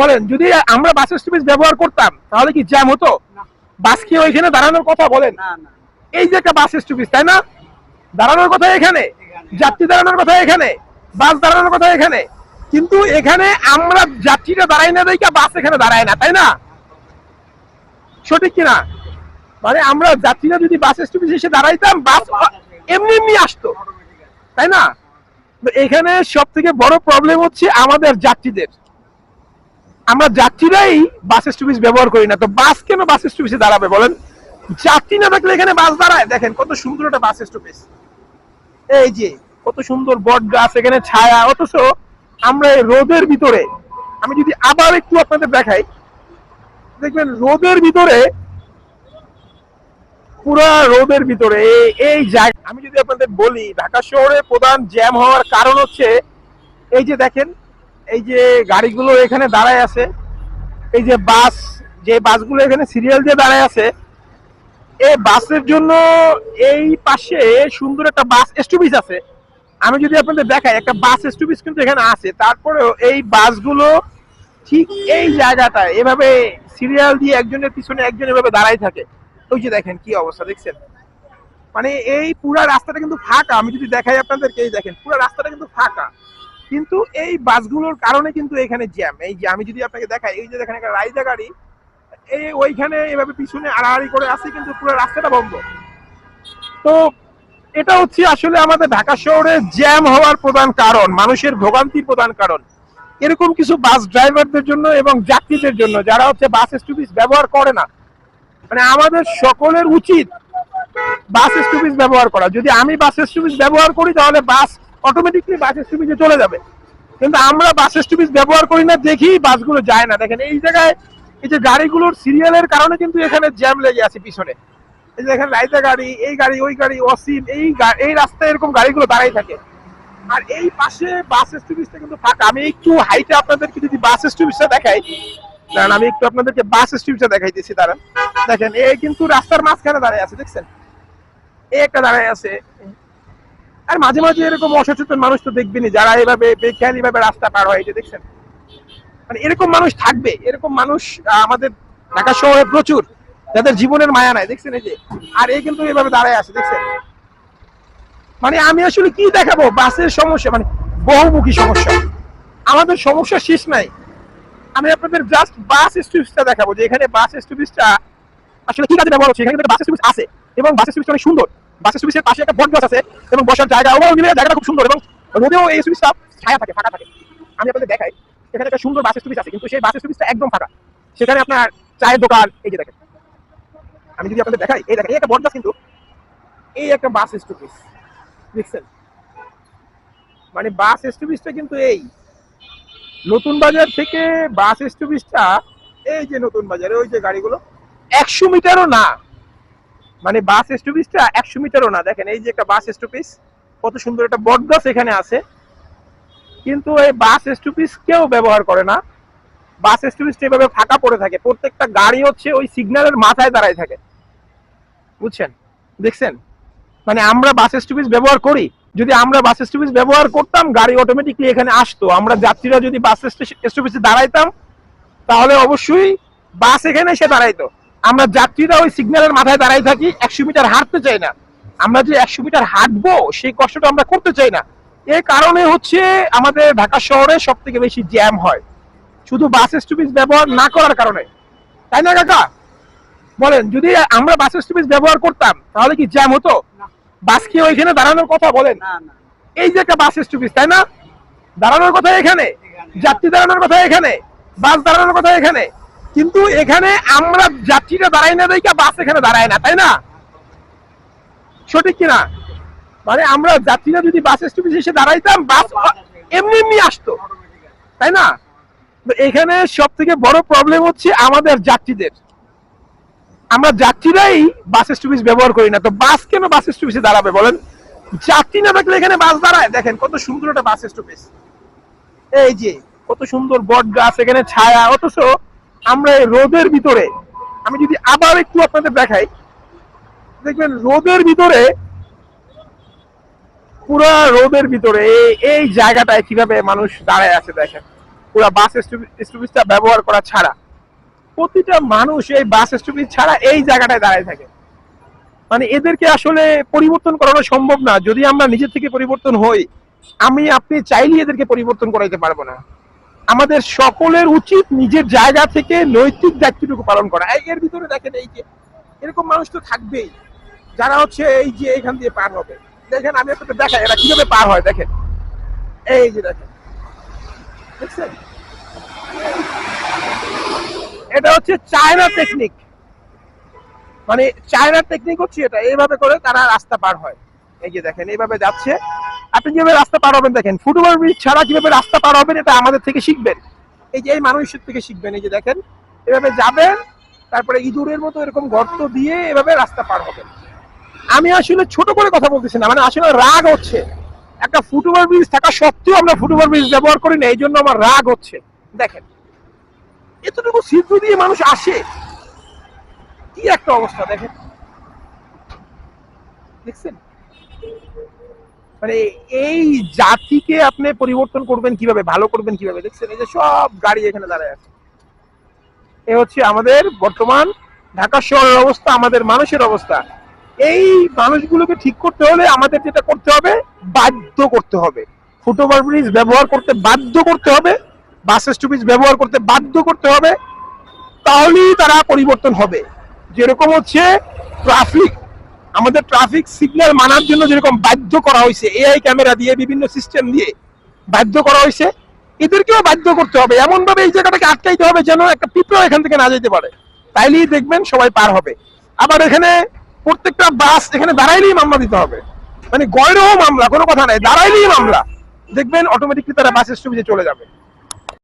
বলেন, যদি আমরা বাস স্টপেজ ব্যবহার করতাম তাহলে কি জ্যাম হতো? বাস কি ওইখানে দাঁড়ানোর কথা? বলেন, এই যে একটা বাস স্টপেজ, তাই না? দাঁড়ানোর কথা এখানে, যাত্রী দাঁড়ানোর কথা এখানে, বাস দাঁড়ানোর কথা এখানে, কিন্তু এখানে আমরা যাত্রীরা দাঁড়াই না দেখে বাস এখানে দাঁড়ায় না, তাই না? সঠিক কিনা? মানে আমরা যাত্রীরা যদি বাস স্টপেজ এসে দাঁড়াইতাম, বাস এমনি এমনি আসতো, তাই না? তো এখানে সব থেকে বড় প্রবলেম হচ্ছে আমাদের যাত্রীদের। আমরা যাত্রীরাই বাস স্টপেজ ব্যবহার করি না, তো বাস কেন বাস স্টপেজে দাঁড়াবে বলেন? যাত্রী না থাকলে এখানে বাস দাঁড়ায়। দেখেন কত সুন্দর একটা বাস স্টপেজ, এই যে কত সুন্দর বট গাছ, এখানে ছায়া, অথচ আমরা এই রোদের ভিতরে, আমি যদি আবার একটু আপনাদের দেখাই, দেখবেন রোদের ভিতরে, পুরা রোদের ভিতরে এই জায়গা। আমি যদি আপনাদের বলি ঢাকা শহরে প্রধান জ্যাম হওয়ার কারণ হচ্ছে এই যে দেখেন, এই যে গাড়িগুলো এখানে দাঁড়ায় আছে, এই যে বাস, যে বাসগুলো এখানে সিরিয়াল দিয়ে দাঁড়ায় আছে, এই বাসের জন্য এই পাশে সুন্দর একটা বাস স্টপেজ আছে। আমি যদি আপনাদের দেখাই, একটা বাস স্টপেজ কিন্তু এখানে আছে, তারপরেও এই বাসগুলো ঠিক এই জায়গাটায় এভাবে সিরিয়াল দিয়ে একজনের পিছনে একজন এভাবে দাঁড়াই থাকে। ওই যে দেখেন কি অবস্থা, দেখছেন? মানে এই পুরা রাস্তাটা কিন্তু ফাঁকা। আমি যদি দেখাই আপনাদেরকে, এই দেখেন পুরা রাস্তাটা কিন্তু ফাঁকা, কিন্তু এই বাসগুলোর কারণে কিন্তু এখানে জ্যাম। এই যে আমি যদি আপনাকে দেখাই, এই যে দেখেন একটা রাইজা গাড়ি, এই ওইখানে এভাবে পিছনে আড়াআড়ি করে আছে, কিন্তু পুরো রাস্তাটা বন্ধ। তো এটা হচ্ছে আসলে আমাদের ঢাকা শহরে জ্যাম হওয়ার প্রধান কারণ, মানুষের ভোগান্তির প্রধান কারণ। এরকম কিছু বাস ড্রাইভারদের জন্য এবং যাত্রীদের জন্য যারা হচ্ছে বাস স্টপেজ ব্যবহার করে না। মানে আমাদের সকলের উচিত বাস স্টপেজ ব্যবহার করা। যদি আমি বাস স্টপেজ ব্যবহার করি তাহলে বাস অটোমেটিকলি বাস স্টপেজে চলে যাবে, কিন্তু আমরা বাস স্টপেজ ব্যবহার করি না দেখি বাসগুলো যায় না। দেখেন এই জায়গায় এই যে গাড়িগুলোর সিরিয়ালের কারণে কিন্তু এখানে জ্যাম লেগে আছে পিছনে। এই যে দেখেন রাইতা গাড়ি, এই গাড়ি, ওই গাড়ি, অসীম, এই রাস্তায় এরকম গাড়িগুলো দাঁড়াই থাকে। আর এই পাশে বাস স্টপেজটা কিন্তু ফাঁকা। আমি একটু হাইটে আপনাদেরকে যদি বাস স্টপেজটা দেখাই, কারণ আমি একটু আপনাদেরকে বাস স্টপেজটা দেখাইতেছি, দাঁড়ান। দেখেন এই কিন্তু রাস্তার মাঝখানে দাঁড়ায় আছে, দেখছেন? এই একটা দাঁড়ায় আছে। আর মাঝে মাঝে এরকম অসচেতন মানুষ তো দেখবেনই, যারা এভাবে বেখেয়ালি ভাবে রাস্তা পার হয়, এই যে দেখছেন। মানে এরকম মানুষ থাকবে, এরকম মানুষ আমাদের ঢাকা শহরে প্রচুর, যাদের জীবনের মায়া নাই, দেখছেন? এই যে, আর এই কিন্তু এভাবে দাঁড়ায় আছে, দেখছেন? মানে আমি আসলে কি দেখাবো? বাসের সমস্যা মানে বহুমুখী সমস্যা, আমাদের সমস্যা শেষ নাই। আমি আপনাদের জাস্ট বাস স্টপেজটা দেখাবো, যে এখানে বাস স্টপেজটা আসলে কি কাজে ব্যবহার হচ্ছে। এখানে বাস স্টপেজ আছে এবং বাস স্টপেজটা অনেক সুন্দর। বাস স্টপেজের পাশে একটা বট গাছ আছে এবং বসার জায়গা, ওভারঅল মিলে জায়গাটা খুব সুন্দর, এবং রোদেও এই স্টপেজটা ছায়া থাকে, ফাঁকা থাকে। আমি আপনাদের দেখাই, এখানে একটা সুন্দর বাস স্টপেজ আছে, কিন্তু সেই বাস স্টপেজটা একদম ফাঁকা। সেখানে আপনার চায়ের দোকান, এই যে দেখেন, আমি যদি আপনাদের দেখাই, এই দেখেন এই একটা বট গাছ, কিন্তু এই একটা বাস স্টপেজ, দেখছেন? মানে বাস স্টপেজটা কিন্তু এই নতুন বাজার থেকে বাস স্টপেজটা, এই যে নতুন বাজারে ওই যে গাড়িগুলো 100 মিটারও না, মানে বাস স্টপেজটা 100 মিটারও না। দেখেন এই যে একটা বাস স্টপেজ, কত সুন্দর একটা বট গাছ এখানে আছে, কিন্তু এই বাস স্টপেজ কেউ ব্যবহার করে না। বাস স্টপেজটা এভাবে ফাঁকা পড়ে থাকে, প্রত্যেকটা গাড়ি হচ্ছে ওই সিগন্যালের মাথায় দাঁড়ায় থাকে, বুঝছেন? দেখছেন? মানে আমরা বাস স্টপেজ ব্যবহার করি। যদি আমরা বাস স্টপেজ ব্যবহার করতাম, গাড়ি অটোমেটিকলি এখানে আসতো। আমরা যাত্রীরা যদি বাস স্টপেজে দাঁড়াইতাম, তাহলে অবশ্যই বাস এখানে এসে দাঁড়াইতো। আমরা যাত্রীরা ওই সিগন্যালের মাথায় দাঁড়াই থাকি, 100 মিটার হাঁটতে চাই না। আমরা যে 100 মিটার হাঁটবো সেই কষ্টটা আমরা করতে চাই না। এর কারণে হচ্ছে আমাদের ঢাকা শহরে সব থেকে বেশি জ্যাম হয়, শুধু বাস স্টপেজ ব্যবহার না করার কারণে, তাই না কাকা? বলেন, যদি আমরা বাস স্টপেজ ব্যবহার করতাম তাহলে কি জ্যাম হতো? বাস কি ওইখানে দাঁড়ানোর কথা? বলেন, এই যে একটা বাস স্টপেজ, তাই না? দাঁড়ানোর কথা এখানে, যাত্রী দাঁড়ানোর কথা এখানে, বাস দাঁড়ানোর কথা এখানে, কিন্তু এখানে আমরা যাত্রীরা দাঁড়াই না দেখে বাস এখানে দাঁড়ায় না, তাই না? সঠিক কিনা? মানে আমরা যাত্রীরা যদি বাস স্টপেজে এসে দাঁড়াইতাম, বাস এমনি এমনি আসতো, তাই না? তো এখানে সব থেকে বড় প্রবলেম হচ্ছে আমাদের যাত্রীদের। আমরা যাত্রীরাই বাস স্টপেজ ব্যবহার করি না, তো বাস কেন বাস স্টপেজে দাঁড়াবে বলেন? যাত্রী না থাকলে এখানে বাস দাঁড়ায়। দেখেন কত সুন্দর একটা বাস স্টপেজ, এই যে কত সুন্দর বট গাছ, এখানে ছায়া, অথচ আমরা এই রোদের ভিতরে, আমি যদি আবার একটু আপনাদের দেখাই, দেখবেন রোদের ভিতরে, পুরা রোদের ভিতরে এই জায়গাটায় কিভাবে মানুষ দাঁড়ায় আছে, দেখেন পুরো বাস স্টপেজটা ব্যবহার করা ছাড়া। প্রতিটা মানুষ এই বাস স্টপেজ ছাড়া এই জায়গাটায় দাঁড়ায় থাকে। মানে এদেরকে আসলে পরিবর্তন করানো সম্ভব না যদি আমরা নিজে থেকে পরিবর্তন হই। আমি আপনি চাইলে এদেরকে পরিবর্তন করাইতে পারবো না। আমাদের সকলের উচিত নিজের জায়গা থেকে নৈতিক দায়িত্বটুকু পালন করা। এর ভিতরে দেখেন এই যে এরকম মানুষ তো থাকবেই যারা হচ্ছে এই যে এখান দিয়ে পার হবে। দেখেন আমি আপনাকে দেখাই এরা কিভাবে পার হয়। দেখেন এই যে দেখেন, দেখছেন, এটা হচ্ছে চায়না টেকনিক। মানে চায়নার টেকনিক হচ্ছে এটা, এইভাবে করে তারা রাস্তা পার হয়। এই যে দেখেন এইভাবে যাচ্ছে। আপনি কিভাবে রাস্তা পার হবেন দেখেন, ফুটওভার ব্রিজ ছাড়া কিভাবে রাস্তা পার হবেন এটা আমাদের থেকে শিখবেন। এই যে এই মানুষের থেকে শিখবেন। এই যে দেখেন এভাবে যাবেন, তারপরে ইঁদুরের মতো এরকম গর্ত দিয়ে এভাবে রাস্তা পার হবেন। আমি আসলে ছোট করে কথা বলতেছি না, মানে আসলে রাগ হচ্ছে। একটা ফুটওভার ব্রিজ থাকা সত্ত্বেও আমরা ফুটওভার ব্রিজ ব্যবহার করি না, এই জন্য আমার রাগ হচ্ছে। দেখেন এতটুকু ছিদ্র দিয়ে মানুষ আসে, কি একটা অবস্থা দেখেন, দেখছেন? মানে এই জাতিকে আপনি পরিবর্তন করবেন কিভাবে, ভালো করবেন কিভাবে? দেখছেন এই যে সব গাড়ি এখানে দাঁড়ায় আছে। এ হচ্ছে আমাদের বর্তমান ঢাকা শহরের অবস্থা, আমাদের মানুষের অবস্থা। এই মানুষগুলোকে ঠিক করতে হলে আমাদের যেটা করতে হবে, বাধ্য করতে হবে। ফুটওভার ব্রিজ ব্যবহার করতে বাধ্য করতে হবে, বাস স্টপেজ ব্যবহার করতে বাধ্য করতে হবে, তাহলেই তারা পরিবর্তন হবে। যেরকম হচ্ছে ট্রাফিক, আমাদের ট্রাফিক সিগন্যাল মানার জন্য যেরকম বাধ্য করা হয়েছে, এআই ক্যামেরা দিয়ে বিভিন্ন সিস্টেম দিয়ে বাধ্য করা হয়েছে, এদেরকেও বাধ্য করতে হবে। এমন ভাবে এই জায়গাটাকে আটকাইতে হবে যেন একটা পিঁপড়া এখান থেকে না যেতে পারে, তাইলেই দেখবেন সবাই পার হবে। আবার এখানে প্রত্যেকটা বাস এখানে দাঁড়াইলেই মামলা দিতে হবে, মানে গয়রও মামলা, কোনো কথা নাই, দাঁড়াইলেই মামলা। দেখবেন অটোমেটিকলি তারা বাস স্টপেজে চলে যাবে।